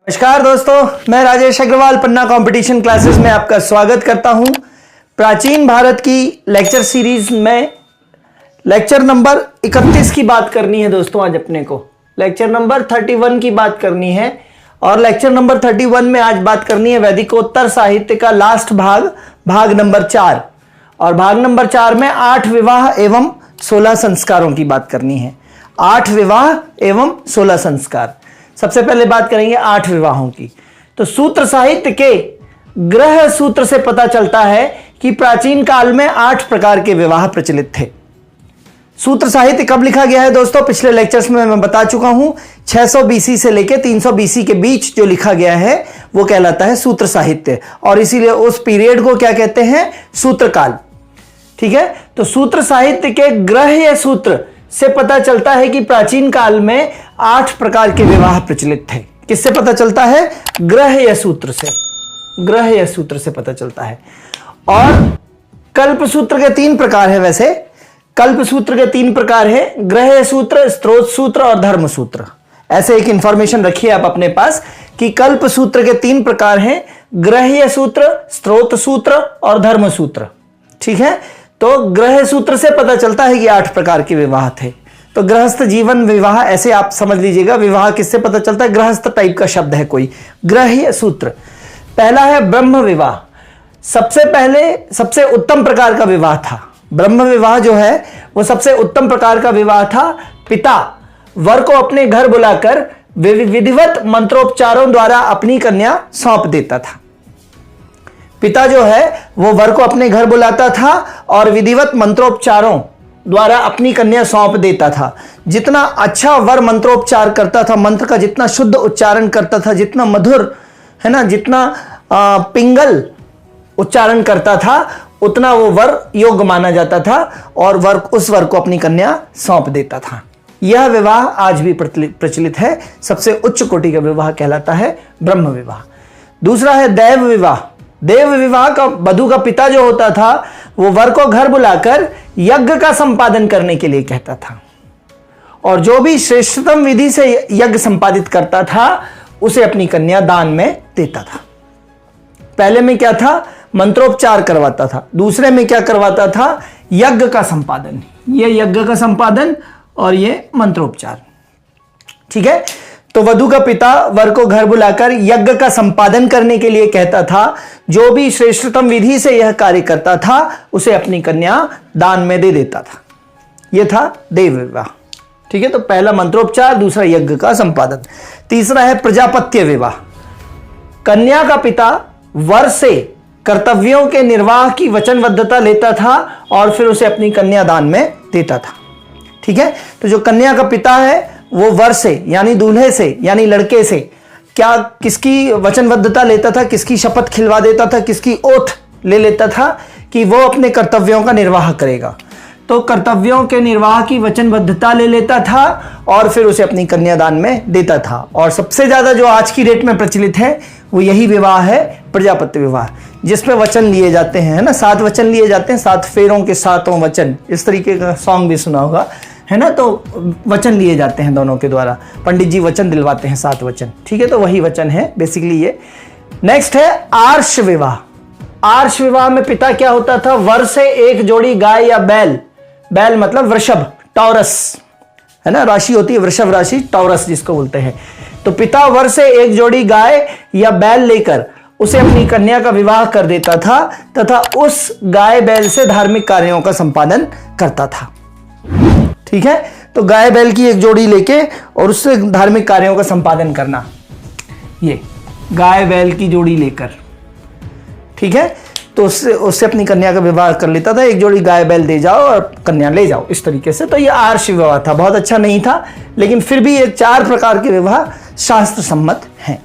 नमस्कार दोस्तों, मैं राजेश अग्रवाल पन्ना कंपटीशन क्लासेस में आपका स्वागत करता हूं। प्राचीन भारत की लेक्चर सीरीज में लेक्चर नंबर 31 की बात करनी है दोस्तों। आज अपने को लेक्चर नंबर 31 की बात करनी है और लेक्चर नंबर 31 में आज बात करनी है वैदिकोत्तर साहित्य का लास्ट भाग नंबर 4। और भाग नंबर 4 में 8 विवाह एवं 16 संस्कारों की बात करनी है। 8 विवाह एवं 16 संस्कार। सबसे पहले बात करेंगे 8 विवाहों की। तो सूत्र साहित्य के ग्रह सूत्र से पता चलता है कि प्राचीन काल में 8 प्रकार के विवाह प्रचलित थे। सूत्र साहित्य कब लिखा गया है दोस्तों? पिछले लेक्चर्स में मैं बता चुका हूं। 600 बीसी से लेकर 300 बीसी के बीच जो लिखा गया है वो कहलाता है सूत्र साहित्य, और इसीलिए उस पीरियड को क्या कहते हैं? सूत्रकाल। ठीक है, तो सूत्र साहित्य के ग्रह या सूत्र से पता चलता है कि प्राचीन काल में 8 प्रकार के विवाह प्रचलित थे। किससे पता चलता है? ग्रह या सूत्र से। ग्रह या सूत्र से पता चलता है। और कल्प सूत्र के 3 प्रकार है। वैसे कल्प सूत्र के 3 प्रकार है: ग्रह सूत्र, स्त्रोत सूत्र और धर्म सूत्र। ऐसे एक इंफॉर्मेशन रखिए आप अपने पास कि कल्प सूत्र के 3 प्रकार हैं: ग्रह सूत्र, स्त्रोत सूत्र और धर्म सूत्र। ठीक है, तो ग्रह सूत्र से पता चलता है कि 8 प्रकार के विवाह थे। तो गृहस्थ जीवन विवाह, ऐसे आप समझ लीजिएगा। विवाह किससे पता चलता है? गृहस्थ टाइप का शब्द है कोई। ग्रह सूत्र पहला है ब्रह्म विवाह। सबसे पहले सबसे उत्तम प्रकार का विवाह था ब्रह्म विवाह। जो है वो सबसे उत्तम प्रकार का विवाह था। पिता वर को अपने घर बुलाकर विधिवत मंत्रोपचारों द्वारा अपनी कन्या सौंप देता था। पिता जो है वो वर को अपने घर बुलाता था और विधिवत मंत्रोपचारों द्वारा अपनी कन्या सौंप देता था। जितना अच्छा वर मंत्रोपचार करता था, मंत्र का जितना शुद्ध उच्चारण करता था, जितना मधुर है ना, जितना पिंगल उच्चारण करता था, उतना वो वर योग्य माना जाता था और उस वर को अपनी कन्या सौंप देता था। यह विवाह आज भी प्रचलित है। सबसे उच्च कोटि का विवाह कहलाता है ब्रह्म विवाह। दूसरा है देव विवाह। देव विवाह का वधू का पिता जो होता था वो वर को घर बुलाकर यज्ञ का संपादन करने के लिए कहता था, और जो भी श्रेष्ठतम विधि से यज्ञ संपादित करता था उसे अपनी कन्या दान में देता था। पहले में क्या था? मंत्रोपचार करवाता था। दूसरे में क्या करवाता था? यज्ञ का संपादन। ये यज्ञ का संपादन और ये मंत्रोपचार। ठीक है, तो वधू का पिता वर को घर बुलाकर यज्ञ का संपादन करने के लिए कहता था। जो भी श्रेष्ठतम विधि से यह कार्य करता था उसे अपनी कन्या दान में दे देता था। यह था देव विवाह। ठीक है, तो पहला मंत्रोपचार, दूसरा यज्ञ का संपादन। तीसरा है प्रजापत्य विवाह। कन्या का पिता वर से कर्तव्यों के निर्वाह की वचनबद्धता लेता था और फिर उसे अपनी कन्या दान में देता था। ठीक है, तो जो कन्या का पिता है वो वर से यानी दूल्हे से यानी लड़के से क्या किसकी वचनबद्धता लेता था? किसकी शपथ खिलवा देता था? किसकी ओथ ले लेता था कि वो अपने कर्तव्यों का निर्वाह करेगा। तो कर्तव्यों के निर्वाह की वचनबद्धता ले लेता था और फिर उसे अपनी कन्यादान में देता था। और सबसे ज्यादा जो आज की डेट में प्रचलित है वो यही विवाह है, प्रजापत्य विवाह, जिसमें वचन लिए जाते हैं, है ना। 7 वचन लिए जाते हैं, 7 फेरों के 7 वचन। इस तरीके का सॉन्ग भी सुना होगा, है ना। तो वचन लिए जाते हैं दोनों के द्वारा। पंडित जी वचन दिलवाते हैं 7 वचन। ठीक है, तो वही वचन है बेसिकली ये। नेक्स्ट है आर्ष विवाह। आर्ष विवाह में पिता क्या होता था? वर से एक जोड़ी गाय या बैल, बैल मतलब वृषभ, टॉरस, है ना, राशि होती है वृषभ राशि, टॉरस जिसको बोलते हैं। तो पिता वर से एक जोड़ी गाय या बैल लेकर उसे अपनी कन्या का विवाह कर देता था तथा उस गाय बैल से धार्मिक कार्यों का संपादन करता था। ठीक है, तो गाय बैल की एक जोड़ी लेके और उससे धार्मिक कार्यों का संपादन करना, ये गाय बैल की जोड़ी लेकर। ठीक है, तो उससे अपनी कन्या का विवाह कर लेता था। एक जोड़ी गाय बैल दे जाओ और कन्या ले जाओ, इस तरीके से। तो ये आर्ष विवाह था। बहुत अच्छा नहीं था, लेकिन फिर भी ये 4 प्रकार के विवाह शास्त्र सम्मत हैं।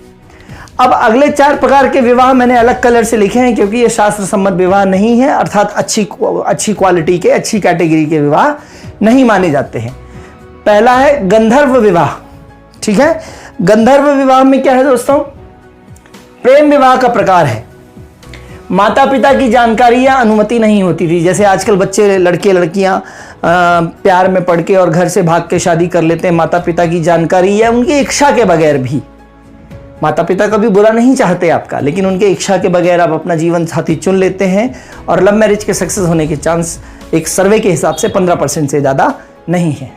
अब अगले 4 प्रकार के विवाह मैंने अलग कलर से लिखे हैं क्योंकि ये शास्त्र सम्मत विवाह नहीं है, अर्थात अच्छी क्वालिटी के, अच्छी कैटेगरी के विवाह नहीं माने जाते हैं। पहला है गंधर्व विवाह। ठीक है, गंधर्व विवाह में क्या है दोस्तों? प्रेम विवाह का प्रकार है। माता पिता की जानकारी या अनुमति नहीं होती थी। जैसे आजकल बच्चे, लड़के लड़कियां प्यार में पड़ के और घर से भाग के शादी कर लेते हैं माता पिता की जानकारी या उनकी इच्छा के बगैर भी। माता पिता कभी बुरा नहीं चाहते आपका, लेकिन उनके इच्छा के बगैर आप अपना जीवन साथी चुन लेते हैं और लव मैरिज के सक्सेस होने के चांस एक सर्वे के हिसाब से 15% से ज़्यादा नहीं है।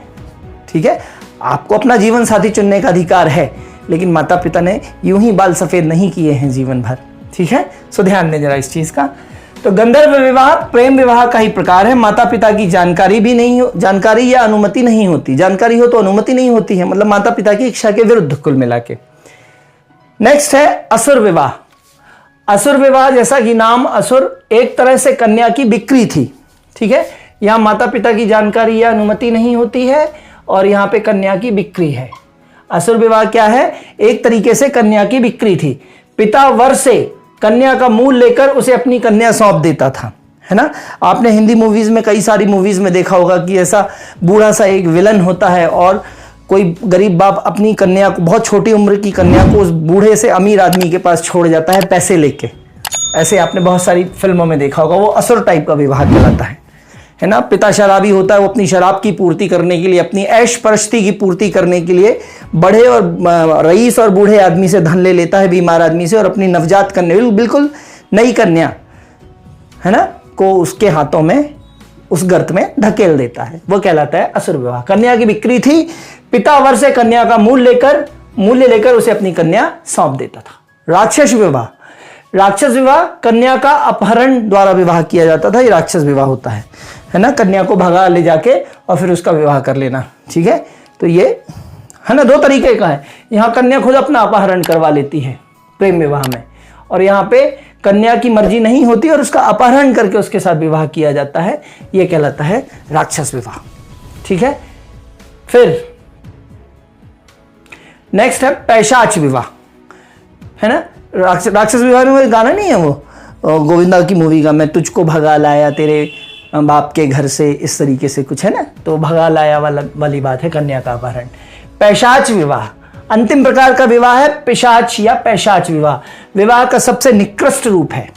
ठीक है, आपको अपना जीवन साथी चुनने का अधिकार है, लेकिन माता पिता ने यूं ही बाल सफ़ेद नहीं किए हैं जीवन भर। ठीक है, सो ध्यान दें जरा इस चीज़ का। तो गंधर्व विवाह प्रेम विवाह का ही प्रकार है। माता पिता की जानकारी या अनुमति नहीं होती। जानकारी हो तो अनुमति नहीं होती है, मतलब माता पिता की इच्छा के विरुद्ध कुल मिला के। नेक्स्ट है असुर विवाह। असुर विवाह, जैसा कि नाम असुर, एक तरह से कन्या की बिक्री थी। ठीक है, यहां माता पिता की जानकारी या अनुमति नहीं होती है और यहां पे कन्या की बिक्री है। असुर विवाह क्या है? एक तरीके से कन्या की बिक्री थी। पिता वर से कन्या का मूल लेकर उसे अपनी कन्या सौंप देता था, है ना। आपने हिंदी मूवीज में, कई सारी मूवीज में देखा होगा कि ऐसा बूढ़ा सा एक विलन होता है और कोई गरीब बाप अपनी कन्या को, बहुत छोटी उम्र की कन्या को, उस बूढ़े से अमीर आदमी के पास छोड़ जाता है पैसे लेके। ऐसे आपने बहुत सारी फिल्मों में देखा होगा। वो असुर टाइप का विवाह कहलाता है ना। पिता शराबी होता है, वो अपनी शराब की पूर्ति करने के लिए, अपनी ऐश परस्ती की पूर्ति करने के लिए बड़े और रईस और बूढ़े आदमी से धन ले लेता है, बीमार आदमी से, और अपनी नवजात कन्या, बिल्कुल नई कन्या, है ना, को उसके हाथों में उस गर्त में धकेल देता है। वो कहलाता है असुर विवाह। कन्या की बिक्री थी। पिता वर से कन्या का मूल्य लेकर उसे अपनी कन्या सौंप देता था। राक्षस विवाह। राक्षस विवाह कन्या का अपहरण द्वारा विवाह किया जाता था। ये राक्षस विवाह होता है ना। कन्या को भगा ले जाके और फिर उसका विवाह कर लेना। ठीक है, तो ये है ना, दो तरीके का है। यहाँ कन्या खुद अपना अपहरण करवा लेती है प्रेम विवाह में, और यहाँ पे कन्या की मर्जी नहीं होती और उसका अपहरण करके उसके साथ विवाह किया जाता है। ये कहलाता है राक्षस विवाह। ठीक है, फिर नेक्स्ट है पैशाच विवाह, है ना। राक्षस विवाह में वो गाना नहीं है, वो गोविंदा की मूवी का, मैं तुझको भगा लाया तेरे बाप के घर से, इस तरीके से कुछ है ना। तो भगा लाया वाली बात है कन्या का अपहरण। पैशाच विवाह अंतिम प्रकार का विवाह है। पिशाच या पैशाच विवाह विवाह का सबसे निकृष्ट रूप है।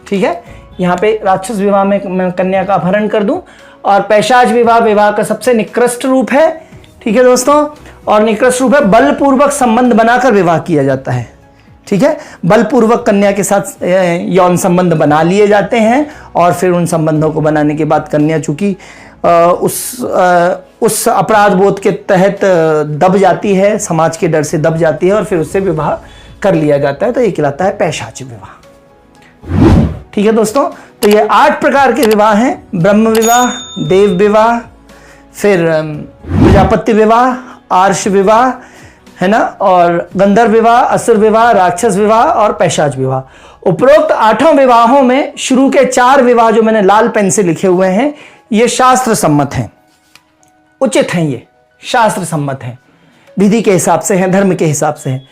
ठीक है, यहाँ पे राक्षस विवाह में मैं कन्या का अपहरण कर दूं, और पैशाच विवाह का सबसे निकृष्ट रूप है। ठीक है दोस्तों, और निकृष्ट रूप है बलपूर्वक संबंध बनाकर विवाह किया जाता है। ठीक है, बलपूर्वक कन्या के साथ यौन संबंध बना लिए जाते हैं और फिर उन संबंधों को बनाने के बाद कन्या चूंकि उस अपराध बोध के तहत दब जाती है, समाज के डर से दब जाती है, और फिर उससे विवाह कर लिया जाता है। तो ये कहलाता है पैशाच विवाह। ठीक है दोस्तों, तो ये 8 प्रकार के विवाह हैं। ब्रह्म विवाह, देव विवाह, फिर प्रजापति विवाह, आर्ष विवाह, है ना, और गंधर्व विवाह, असुर विवाह, राक्षस विवाह और पैशाच विवाह। उपरोक्त 8 विवाहों में शुरू के 4 विवाह जो मैंने लाल पेन से लिखे हुए हैं, ये शास्त्र सम्मत हैं, उचित हैं, ये शास्त्र सम्मत हैं, विधि के हिसाब से हैं, धर्म के हिसाब से हैं।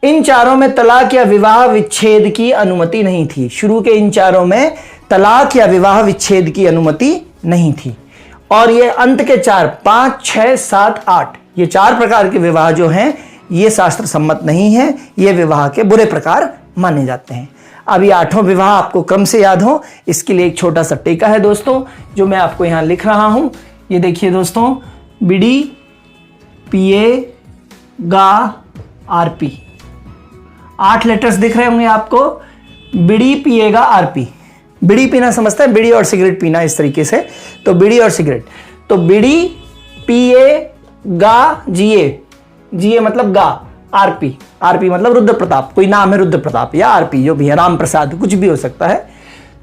इन चारों में तलाक या विवाह विच्छेद की अनुमति नहीं थी। शुरू के इन चारों में तलाक या विवाह विच्छेद की अनुमति नहीं थी। और ये अंत के 4, 5, 6, 7, 8, ये 4 प्रकार के विवाह जो हैं, ये शास्त्र सम्मत नहीं है। ये विवाह के बुरे प्रकार माने जाते हैं। अब ये 8 विवाह आपको क्रम से याद हो, इसके लिए एक छोटा सा टेका है दोस्तों, जो मैं आपको यहां लिख रहा हूं। ये देखिए दोस्तों, बीड़ी, पीए, गा, आरपी, 8 लेटर्स दिख रहे होंगे आपको। बीड़ी, पिएगा, आरपी। बीड़ी पीना समझता है, बीड़ी और सिगरेट पीना, इस तरीके से। तो बीड़ी और सिगरेट, तो बीड़ी, पीए, गा, जिए, जिए मतलब गा, आरपी, आरपी मतलब रुद्र प्रताप, कोई नाम है रुद्र प्रताप या आरपी, जो भी है, राम प्रसाद, कुछ भी हो सकता है।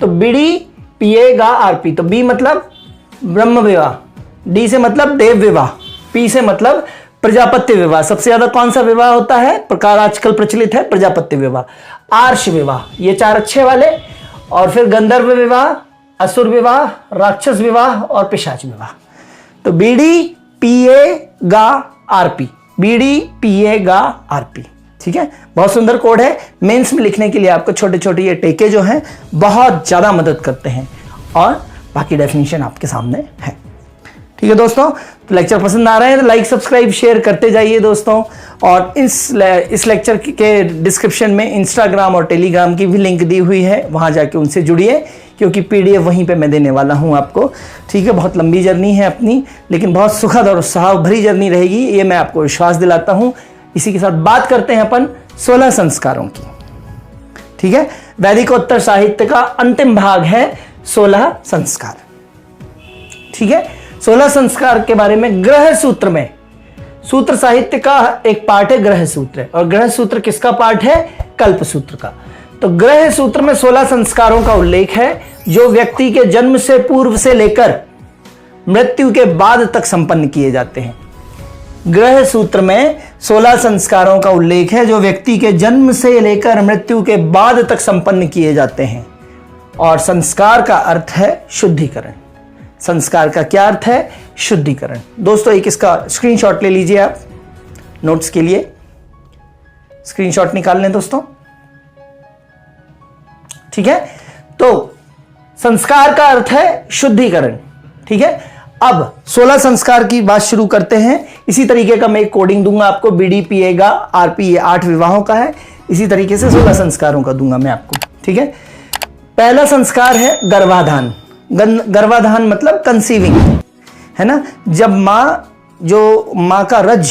तो बीड़ी, पीए, गा, आरपी। तो बी मतलब ब्रह्म विवाह, डी से मतलब देव विवाह, पी से मतलब प्रजापत्य विवाह। सबसे ज्यादा कौन सा विवाह होता है, प्रकार आजकल प्रचलित है, प्रजापत्य विवाह। आर्ष विवाह, ये 4 अच्छे वाले। और फिर गंधर्व विवाह, असुर विवाह, राक्षस विवाह और पिशाच विवाह। तो बीड़ी, पीए, गा, आरपी, बीड़ी, पीए, गा, आरपी। ठीक है, बहुत सुंदर कोड है। मेंस में लिखने के लिए आपको छोटे छोटे ये टेके जो हैं बहुत ज्यादा मदद करते हैं, और बाकी डेफिनेशन आपके सामने है। ठीक है दोस्तों, तो लेक्चर पसंद आ रहे हैं तो लाइक, सब्सक्राइब, शेयर करते जाइए दोस्तों। और इस लेक्चर के डिस्क्रिप्शन में इंस्टाग्राम और टेलीग्राम की भी लिंक दी हुई है, वहां जाके उनसे जुड़िए, क्योंकि पीडीएफ वहीं पे मैं देने वाला हूं आपको। ठीक है, बहुत लंबी जर्नी है अपनी, लेकिन बहुत सुखद और उत्साह भरी जर्नी रहेगी, ये मैं आपको विश्वास दिलाता हूं। इसी के साथ बात करते हैं अपन 16 संस्कारों की। ठीक है, वैदिकोत्तर साहित्य का अंतिम भाग है 16 संस्कार। ठीक है, 16 संस्कार के बारे में ग्रह सूत्र में, सूत्र साहित्य का एक पार्ट है ग्रह सूत्र, और ग्रह सूत्र किसका पार्ट है? कल्प सूत्र का। तो ग्रह सूत्र में 16 संस्कारों का उल्लेख है जो व्यक्ति के जन्म से पूर्व से लेकर मृत्यु के बाद तक संपन्न किए जाते हैं। ग्रह सूत्र में 16 संस्कारों का उल्लेख है जो व्यक्ति के जन्म से लेकर मृत्यु के बाद तक संपन्न किए जाते हैं। और संस्कार का अर्थ है शुद्धिकरण। संस्कार का क्या अर्थ है? शुद्धिकरण। दोस्तों एक इसका स्क्रीनशॉट ले लीजिए आप नोट्स के लिए। स्क्रीनशॉट निकाल लें दोस्तों। ठीक है, तो संस्कार का अर्थ है शुद्धिकरण। ठीक है, अब 16 संस्कार की बात शुरू करते हैं। इसी तरीके का मैं एक कोडिंग दूंगा आपको, बीडीपीए का, आरपीए 8 विवाहों का है, इसी तरीके से 16 संस्कारों का दूंगा मैं आपको। ठीक है, पहला संस्कार है गर्भाधान। गर्भाधान मतलब कंसीविंग, है ना। जब माँ का रज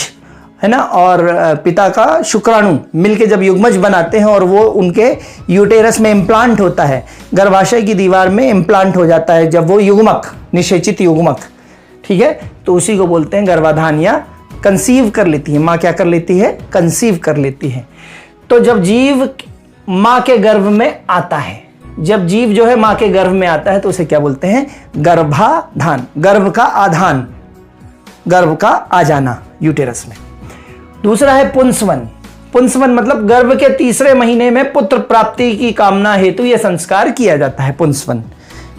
है ना और पिता का शुक्राणु मिलके जब युग्मज बनाते हैं और वो उनके यूटेरस में इम्प्लांट होता है, गर्भाशय की दीवार में इम्प्लांट हो जाता है जब वो युग्मक, निषेचित युग्मक, ठीक है, तो उसी को बोलते हैं गर्भाधान या कंसीव कर लेती है माँ। क्या कर लेती है? कंसीव कर लेती है। तो जब जीव माँ के गर्भ में आता है, जब जीव जो है माँ के गर्भ में आता है तो उसे क्या बोलते हैं? गर्भाधान। गर्भ का आधान, गर्भ का आ जाना यूटेरस में। दूसरा है पुंसवन। पुंसवन मतलब गर्भ के तीसरे महीने में पुत्र प्राप्ति की कामना हेतु यह संस्कार किया जाता है, पुंसवन।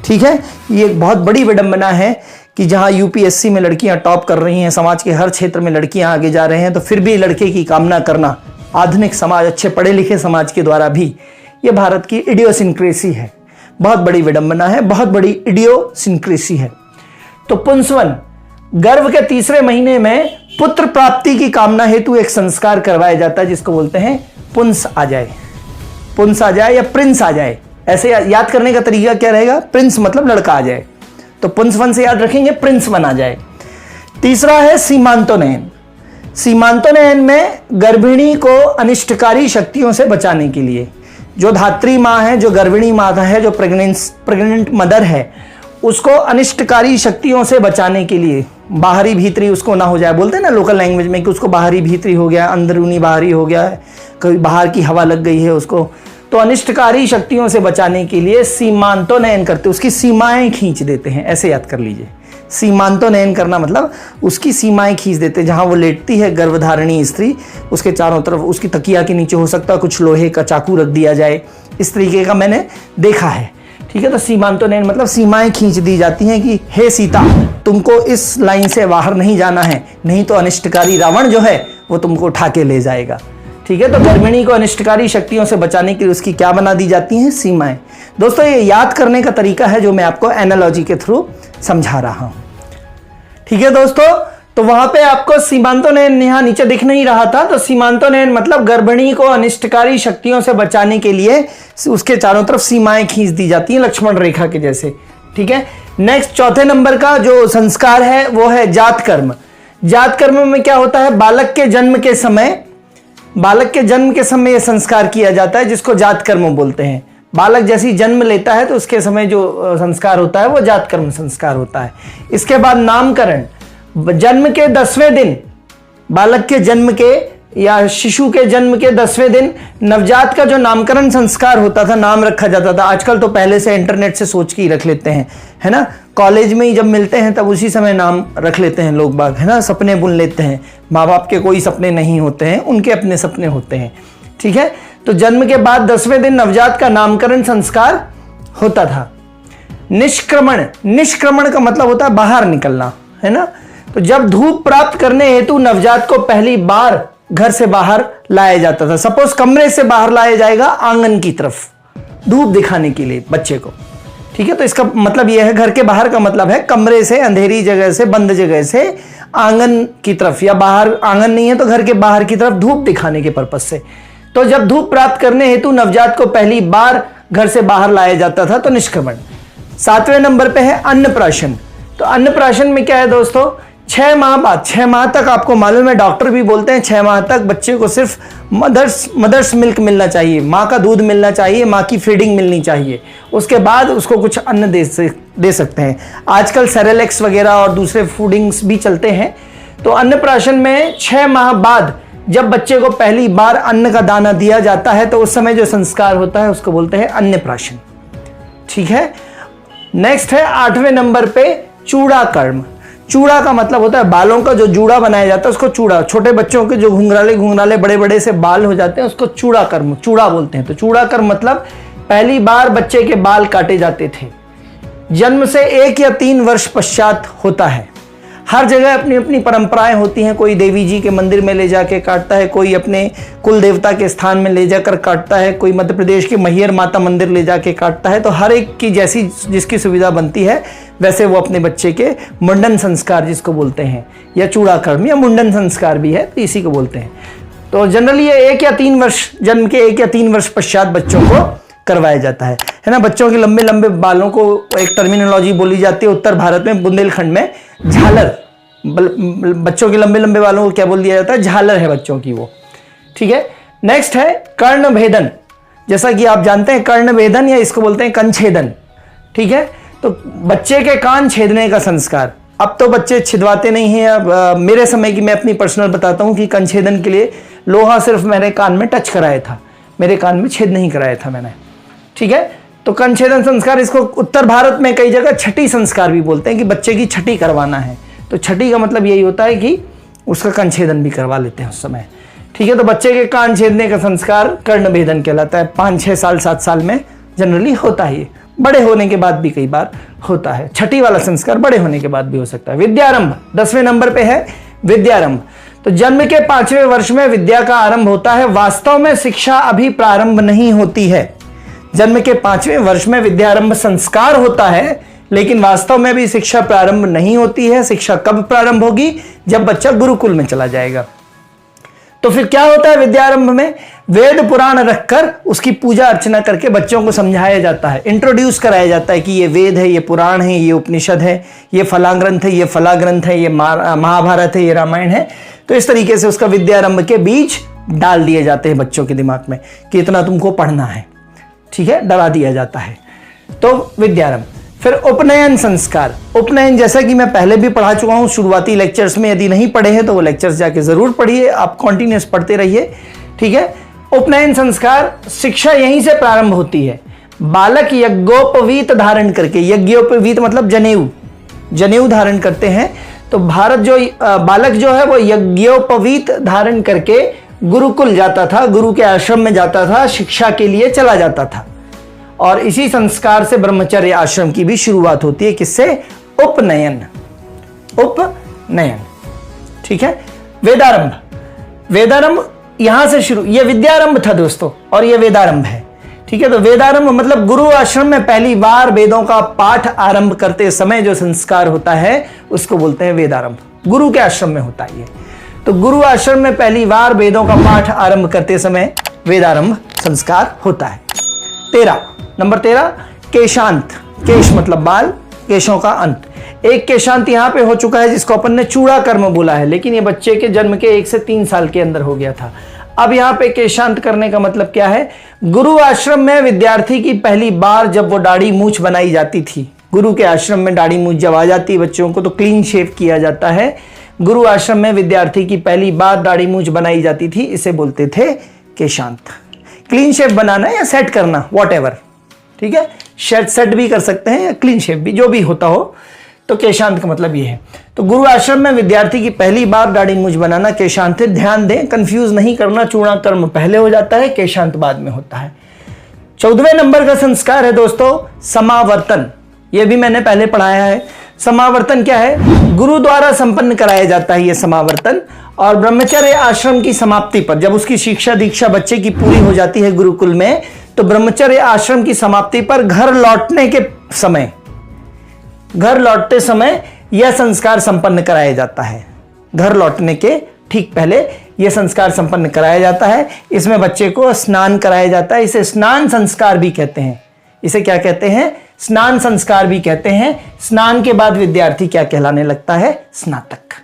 ठीक है, ये एक बहुत बड़ी विडंबना है कि जहां यूपीएससी में लड़कियां टॉप कर रही हैं, समाज के हर क्षेत्र में लड़कियां आगे जा रहे हैं, तो फिर भी लड़के की कामना करना आधुनिक समाज, अच्छे पढ़े लिखे समाज के द्वारा भी, ये भारत की इडियोसिंक्रेसी है। बहुत बड़ी विडंबना है, बहुत बड़ी इडियोसिंक्रेसी है। तो पुंसवन, गर्भ के तीसरे महीने में पुत्र प्राप्ति की कामना हेतु एक संस्कार करवाया जाता है जिसको बोलते हैं पुंस आ जाए। पुंस आ जाए या प्रिंस आ जाए, ऐसे याद करने का तरीका क्या रहेगा? प्रिंस मतलब लड़का आ जाए, तो पुंसवन से याद रखेंगे प्रिंस बन आ जाए। तीसरा है सीमांतोनयन। सीमांतोनयन में गर्भिणी को अनिष्टकारी शक्तियों से बचाने के लिए, जो धात्री माँ है, जो गर्भिणी माता है, जो प्रेग्नेंट मदर है, उसको अनिष्टकारी शक्तियों से बचाने के लिए, बाहरी भीतरी उसको ना हो जाए, बोलते हैं ना लोकल लैंग्वेज में कि उसको बाहरी भीतरी हो गया, अंदरूनी बाहरी हो गया है, कभी बाहर की हवा लग गई है उसको, तो अनिष्टकारी शक्तियों से बचाने के लिए सीमांतोनयन करते, उसकी सीमाएं खींच देते हैं। ऐसे याद कर लीजिए, सीमांतोनयन करना मतलब उसकी सीमाएं खींच देते हैं। जहां वो लेटती है गर्भधारिणी स्त्री, उसके चारों तरफ, उसकी तकिया के नीचे हो सकता है कुछ लोहे का चाकू रख दिया जाए, इस तरीके का मैंने देखा है। ठीक है, तो सीमांतोनयन मतलब सीमाएं खींच दी जाती हैं कि हे सीता, तुमको इस लाइन से बाहर नहीं जाना है, नहीं तो अनिष्टकारी रावण जो है वो तुमको उठा के ले जाएगा। ठीक है, तो गर्भिणी को अनिष्टकारी शक्तियों से बचाने के लिए उसकी क्या बना दी जाती हैं? सीमाएं। दोस्तों ये याद करने का तरीका है जो मैं आपको एनालॉजी के थ्रू समझा रहा हूं। ठीक है दोस्तों, तो वहां पे आपको सीमांतोनयन यहां नीचे दिख नहीं रहा था, तो सीमांतोनयन मतलब गर्भिणी को अनिष्टकारी शक्तियों से बचाने के लिए उसके चारों तरफ सीमाएं खींच दी जाती हैं, लक्ष्मण रेखा के जैसे। ठीक है, नेक्स्ट चौथे नंबर का जो संस्कार है वो है जात कर्म। जात कर्म में क्या होता है? बालक के जन्म के समय यह संस्कार किया जाता है जिसको जात कर्म बोलते हैं। बालक जैसी जन्म लेता है तो उसके समय जो संस्कार होता है वो जात कर्म संस्कार होता है। इसके बाद नामकरण, जन्म के 10वें दिन, बालक के जन्म के या शिशु के जन्म के 10वें दिन नवजात का जो नामकरण संस्कार होता था, नाम रखा जाता था। आजकल तो पहले से इंटरनेट से सोच के ही रख लेते हैं, है ना। कॉलेज में ही जब मिलते हैं तब उसी समय नाम रख लेते हैं लोग बाग, है ना, सपने बुन लेते हैं। माँ बाप के कोई सपने नहीं होते हैं, उनके अपने सपने होते हैं। ठीक है, तो जन्म के बाद 10वें दिन नवजात का नामकरण संस्कार होता था। निष्क्रमण, निष्क्रमण का मतलब होता है बाहर निकलना, है ना। तो जब धूप प्राप्त करने हेतु नवजात को पहली बार घर से बाहर लाया जाता था, सपोज कमरे से बाहर लाया जाएगा आंगन की तरफ धूप दिखाने के लिए बच्चे को। ठीक है, तो इसका मतलब यह है, घर के बाहर का मतलब है कमरे से, अंधेरी जगह से, बंद जगह से आंगन की तरफ, या बाहर आंगन नहीं है तो घर के बाहर की तरफ धूप दिखाने के पर्पज से। तो जब धूप प्राप्त करने हेतु नवजात को पहली बार घर से बाहर लाया जाता था तो निष्क्रमण। 7वें नंबर पे है अन्नप्राशन। तो अन्नप्राशन में क्या है दोस्तों 6 माह बाद, 6 माह तक आपको मालूम है, डॉक्टर भी बोलते हैं 6 माह तक बच्चे को सिर्फ मदर्स मिल्क मिलना चाहिए, माँ का दूध मिलना चाहिए, माँ की फीडिंग मिलनी चाहिए। उसके बाद उसको कुछ अन्न दे सकते हैं। आजकल सेरेलेक्स वगैरह और दूसरे फूडिंग्स भी चलते हैं। तो अन्नप्राशन में 6 माह बाद जब बच्चे को पहली बार अन्न का दाना दिया जाता है तो उस समय जो संस्कार होता है उसको बोलते हैं अन्नप्राशन। ठीक है। नेक्स्ट है 8वें नंबर पे चूड़ा कर्म। चूड़ा का मतलब होता है बालों का जो जूड़ा बनाया जाता है उसको चूड़ा। छोटे बच्चों के जो घुंघराले बड़े बड़े से बाल हो जाते हैं उसको चूड़ा कर्म, चूड़ा बोलते हैं। तो चूड़ा कर्म मतलब पहली बार बच्चे के बाल काटे जाते थे। जन्म से 1 या 3 वर्ष पश्चात होता है। हर जगह अपनी अपनी परंपराएं होती हैं। कोई देवी जी के मंदिर में ले जाके काटता है, कोई अपने कुल देवता के स्थान में ले जाकर काटता है, कोई मध्य प्रदेश के मैहर माता मंदिर ले जाके काटता है। तो हर एक की जैसी जिसकी सुविधा बनती है वैसे वो अपने बच्चे के मुंडन संस्कार जिसको बोलते हैं, या चूड़ा कर्म या मुंडन संस्कार भी है, तो इसी को बोलते हैं। तो जनरली ये 1 या 3 वर्ष, जन्म के 1 या 3 वर्ष पश्चात बच्चों को करवाया जाता है ना। बच्चों के लंबे लंबे बालों को एक टर्मिनोलॉजी बोली जाती है उत्तर भारत में, बुंदेलखंड में झालर। बच्चों के लंबे लंबे बालों को क्या बोल दिया जाता है? झालर है बच्चों की वो। ठीक है। नेक्स्ट है कर्ण भेदन। जैसा कि आप जानते हैं कर्ण भेदन या इसको बोलते हैं कंछेदन। ठीक है। तो बच्चे के कान छेदने का संस्कार। अब तो बच्चे छिदवाते नहीं हैं। अब मेरे समय की मैं अपनी पर्सनल बताता हूं कि कंछेदन के लिए लोहा सिर्फ मेरे कान में टच कराया था, मेरे कान में छेद नहीं कराया था मैंने। ठीक है। तो कंछेदन संस्कार, इसको उत्तर भारत में कई जगह छठी संस्कार भी बोलते हैं कि बच्चे की छठी करवाना है। तो छठी का मतलब यही होता है कि उसका कंछेदन भी करवा लेते हैं उस समय। ठीक है। तो बच्चे के कान छेदने का संस्कार कर्ण भेदन कहलाता है। 5, 6 साल 7 साल में जनरली होता है। बड़े होने के बाद भी कई बार होता है। छठी वाला संस्कार बड़े होने के बाद भी हो सकता है। विद्यारंभ 10वें नंबर पे है विद्यारंभ। तो जन्म के 5वें वर्ष में विद्या का आरंभ होता है। वास्तव में शिक्षा अभी प्रारंभ नहीं होती है। जन्म के 5वें वर्ष में विद्यारंभ संस्कार होता है, लेकिन वास्तव में भी शिक्षा प्रारंभ नहीं होती है। शिक्षा कब प्रारंभ होगी? जब बच्चा गुरुकुल में चला जाएगा। तो फिर क्या होता है विद्यारंभ में? वेद पुराण रखकर उसकी पूजा अर्चना करके बच्चों को समझाया जाता है, इंट्रोड्यूस कराया जाता है कि ये वेद है, ये पुराण है, ये उपनिषद है, ये फला ग्रंथ है, ये फला ग्रंथ है, ये महाभारत है, ये रामायण है। तो इस तरीके से उसका विद्यारंभ के बीज डाल दिए जाते हैं बच्चों के दिमाग में कि इतना तुमको पढ़ना है। ठीक है। डरा दिया जाता है। तो विद्यारंभ। फिर उपनयन संस्कार। उपनयन जैसा कि मैं पहले भी पढ़ा चुका हूं शुरुआती लेक्चर्स में, यदि नहीं पढ़े हैं तो वो लेक्चर्स जाके जरूर पढ़िए, आप कॉन्टिन्यूस पढ़ते रहिए। ठीक है। उपनयन संस्कार शिक्षा यहीं से प्रारंभ होती है। बालक यज्ञोपवीत धारण करके, यज्ञोपवीत मतलब जनेऊ धारण करते हैं। तो बालक जो है वो यज्ञोपवीत धारण करके गुरुकुल जाता था, गुरु के आश्रम में जाता था, शिक्षा के लिए चला जाता था। और इसी संस्कार से ब्रह्मचर्य आश्रम की भी शुरुआत होती है। किससे? उपनयन। ठीक है। वेदारंभ यहां से शुरू, यह विद्यारंभ था दोस्तों और यह वेदारंभ है। ठीक है। तो वेदारंभ मतलब गुरु आश्रम में पहली बार वेदों का पाठ आरंभ करते समय जो संस्कार होता है उसको बोलते हैं वेदारंभ। गुरु के आश्रम में होता है ये। तो गुरु आश्रम में पहली बार वेदों का पाठ आरंभ करते समय वेदारंभ संस्कार होता है। 13 नंबर 13 केशांत। केश मतलब बाल, केशों का अंत। एक केशांत यहां पे हो चुका है जिसको अपन ने चूड़ा कर्म बोला है, लेकिन ये बच्चे के जन्म के 1 से 3 साल के अंदर हो गया था। अब यहां पे केशांत करने का मतलब क्या है? गुरु आश्रम में विद्यार्थी की पहली बार जब वो दाढ़ी मूछ बनाई जाती थी, गुरु के आश्रम में दाढ़ी मूछ जब आ जाती है बच्चों को तो क्लीन शेव किया जाता है। गुरु आश्रम में विद्यार्थी की पहली बार दाढ़ी मूछ बनाई जाती थी, इसे बोलते थे केशांत। क्लीन शेव बनाना या सेट करना, वॉटएवर। ठीक है। सेट भी कर सकते हैं या क्लीन शेव भी, जो भी होता हो। तो केशांत का मतलब ये है। तो गुरु आश्रम में विद्यार्थी की पहली बार दाढ़ी मूछ बनाना केशांत है। ध्यान दें, कंफ्यूज नहीं करना, चूड़ा कर्म पहले हो जाता है, केशांत बाद में होता है। 14वें नंबर का संस्कार है दोस्तों समावर्तन। यह भी मैंने पहले पढ़ाया है। समावर्तन क्या है? गुरु द्वारा संपन्न कराया जाता है यह समावर्तन। और ब्रह्मचर्य आश्रम की समाप्ति पर, जब उसकी शिक्षा दीक्षा बच्चे की पूरी हो जाती है गुरुकुल में, तो ब्रह्मचर्य आश्रम की समाप्ति पर घर लौटते समय यह संस्कार संपन्न कराया जाता है। घर लौटने के ठीक पहले यह संस्कार संपन्न कराया जाता है। इसमें बच्चे को स्नान कराया जाता है। इसे स्नान संस्कार भी कहते हैं। इसे क्या कहते हैं? स्नान संस्कार भी कहते हैं। स्नान के बाद विद्यार्थी क्या कहलाने लगता है? स्नातक।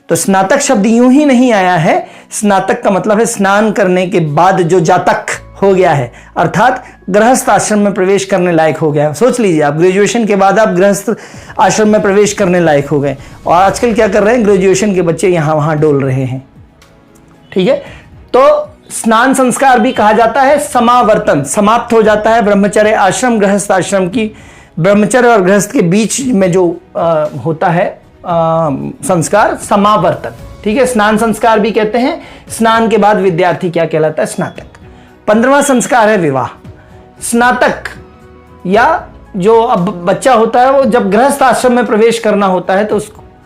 तो स्नातक शब्द यूं ही नहीं आया है, स्नातक का मतलब है स्नान करने के बाद जो जातक हो गया है, अर्थात गृहस्थ आश्रम में प्रवेश करने लायक हो गया है। सोच लीजिए, आप ग्रेजुएशन के बाद आप गृहस्थ आश्रम में प्रवेश करने लायक हो गए, और आजकल क्या कर रहे हैं, ग्रेजुएशन के बच्चे यहां वहां डोल रहे हैं। ठीक है, तो स्नान संस्कार भी कहा जाता है समावर्तन, समाप्त हो जाता है ब्रह्मचर्य आश्रम गृहस्थ आश्रम की, ब्रह्मचर्य और गृहस्थ के बीच में जो होता है संस्कार, समावर्तन। ठीक है, स्नान संस्कार भी कहते हैं। स्नान के बाद विद्यार्थी क्या कहलाता है, स्नातक। 15वां संस्कार है विवाह। स्नातक या जो अब बच्चा होता है, वो जब गृहस्थ आश्रम में प्रवेश करना होता है तो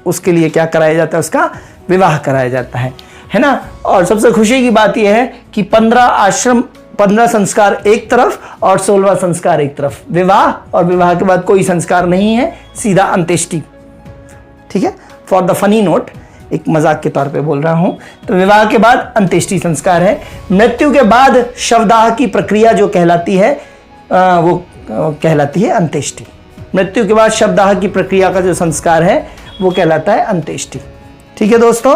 उसके लिए क्या कराया जाता है, उसका विवाह कराया जाता है ना। और सबसे खुशी की बात यह है कि 15 संस्कार एक तरफ और 16वां संस्कार एक तरफ, विवाह, और विवाह के बाद कोई संस्कार नहीं है, सीधा अंत्येष्टि। ठीक है, फॉर द फनी नोट, एक मजाक के तौर पे बोल रहा हूं, तो विवाह के बाद अंत्येष्टि संस्कार है। मृत्यु के बाद शवदाह की प्रक्रिया जो कहलाती है वो कहलाती है अंत्येष्टि। मृत्यु के बाद शवदाह की प्रक्रिया का जो संस्कार है वो कहलाता है अंत्येष्टि। ठीक है दोस्तों,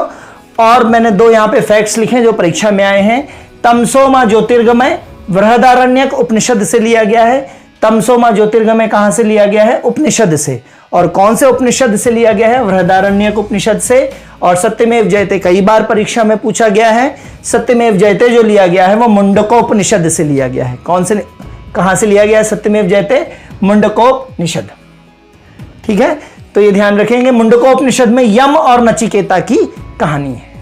और मैंने 2 यहां पे फैक्ट्स लिखे जो परीक्षा में आए हैं। तमसोमा ज्योतिर्गमय बृहदारण्यक उपनिषद से लिया गया है। तमसोमा ज्योतिर्गमय कहां से लिया गया है, उपनिषद से। और कौन से उपनिषद से लिया गया है, बृहदारण्यक उपनिषद से। और सत्यमेव जयते कई बार परीक्षा में पूछा गया है। सत्यमेव जयते जो लिया गया है वो मुंडकोपनिषद से लिया गया है। कौन से, कहां से लिया गया है सत्यमेव जयते, मुंडकोपनिषद। ठीक है, तो ये ध्यान रखेंगे, मुंडकोपनिषद में यम और नचिकेता की कहानी है।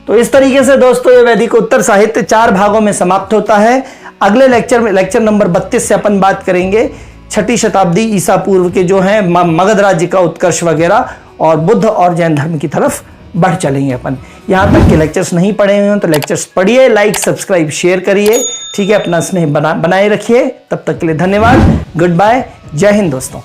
तो इस तरीके से दोस्तों ये वैदिक उत्तर साहित्य 4 भागों में समाप्त होता है। अगले लेक्चर में, लेक्चर नंबर 32 से अपन बात करेंगे 6ठी शताब्दी ईसा पूर्व के जो हैं मगध राज्य का उत्कर्ष वगैरह, और बुद्ध और जैन धर्म की तरफ बढ़ चलेंगे अपन। यहां तक के लेक्चर्स नहीं पढ़े हुए हैं तो लेक्चर्स पढ़िए, लाइक सब्सक्राइब शेयर करिए। ठीक है, अपना स्नेह बनाए रखिए। तब तक के लिए धन्यवाद, गुड बाय, जय हिंद दोस्तों।